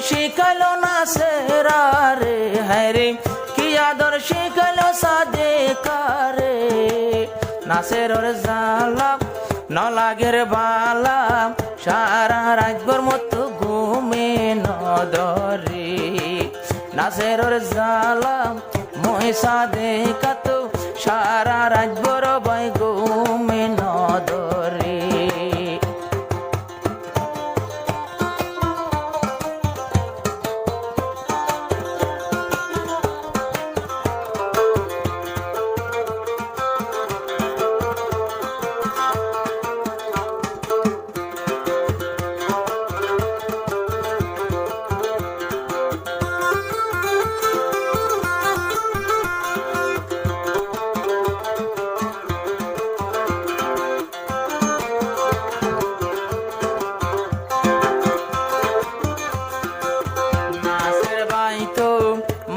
শিখালো না সেরারে, হ্যাঁ রে কি আদর শিখালো সাদেকারে। নাসেরর জালা ন লাগের বালা, সারা রাতভর মতো ঘুমে নদরে। নাসেরর জালা মই সাদেকা তো, সারা রাতভর বাই ঘুমে নদরে।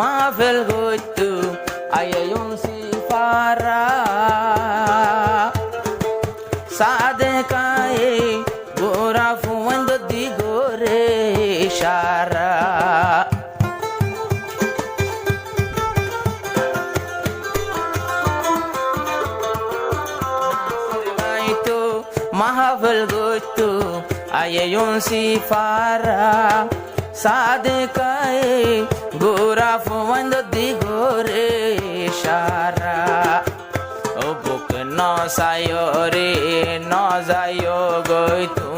Mavel goitu ayayun si para sade kai gora fuando di gore shara. Itu mavel goitu ayayun si para sade kai gora fuando di gore shara. O buk no sayo re no zayo goi tu,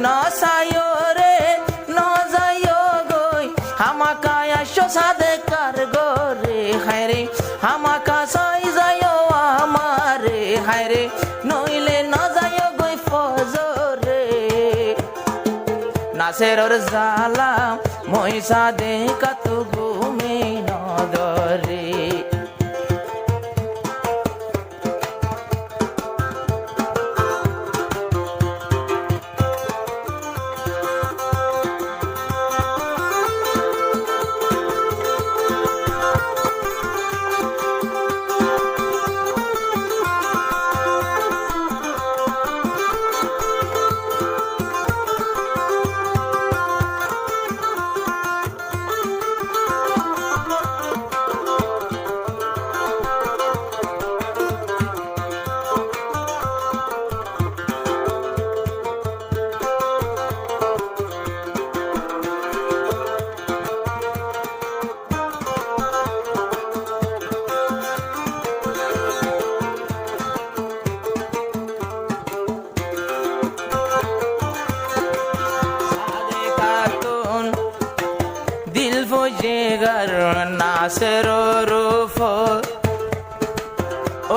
no sayo re no zayo goi hamaka asho sade kar gore haire, hamaka sai zayo amare haire, noile no zayo goi fozore. নাসেরর জালা মই সাদেকা তো ঘুমে নদরে। Llegar nacer rufo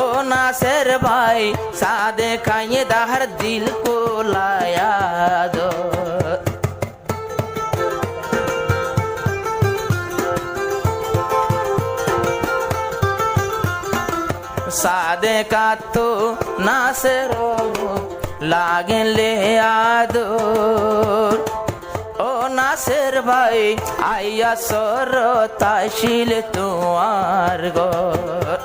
o nacer bhai sade khaye dahar dil ko laya do. sade ka to nacer lage le ador. ও নাসের ভাই আইয়া সর তাইশিল তোমার ঘর,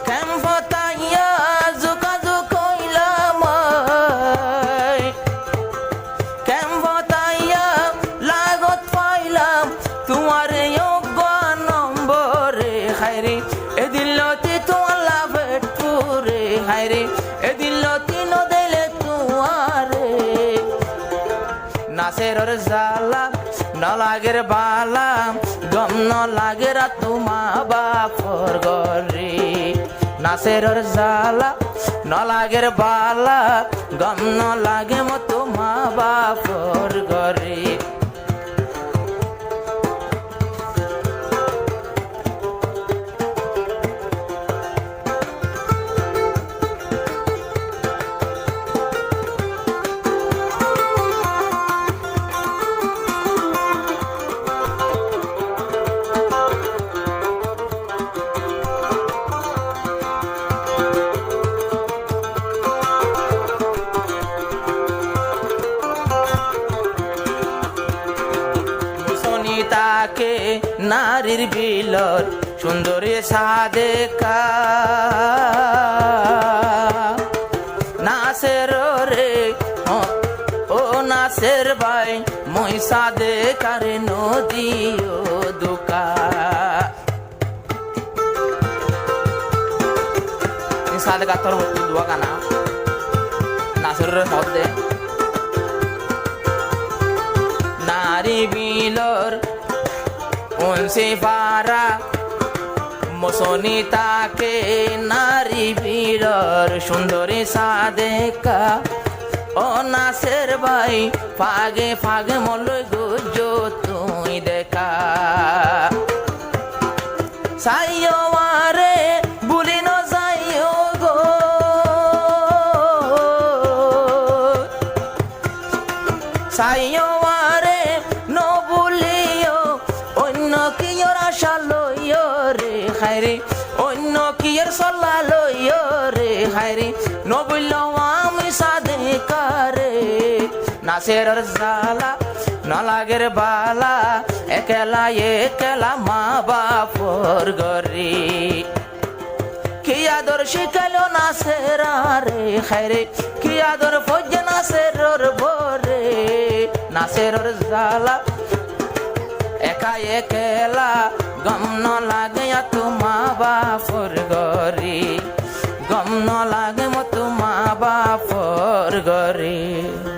কেমফতাইয়া জুকাজু কইলাম কেমফতাইয়া লাগত পাইলাম তোমার যোগ্য নম্বরে। হাইরে এদিলতি তোমার লাভেট পুরে, হাইরে এদিলতি নদেলে তোমারে। নাসেরর জালা ন লাগের বালা গম ন লাগের তোমা বাপর গরে। নাসেরর জালা ন লাগের বালা গম ন লাগে মো তোমা বাপর গরে। তাকে নারীর বিলর সুন্দরী সাদেকা নাসের রে ও নাসের ভাই মই সাদে কারে নদিও দুকা সাদে কাতর হতো দুয়া কানা নাসের হদে নারী বিলর উনসে পারা মসনি তাকে নারী বীরর সুন্দরী সাদেকা ও নাসের ভাই ফাগে ফাগে মলই গুজো তুই দেখা সাইও আরে বুলি ন যাইও গো সাইও আরে ন বুলিও অন্য কিয়র আশা লইও রে হায়রে অন্য কিয়র সল্লা লইও রে হায়রে ন বলল আমি সাদে কারে নাসের জালা ন লাগের বালা একলা একলা মা বাপর গরি কি আদর শিখালো নাসের রে হায়রে কি আদর ফজ নাসের বরে নাসের জালা একা একলা গম ন লাগে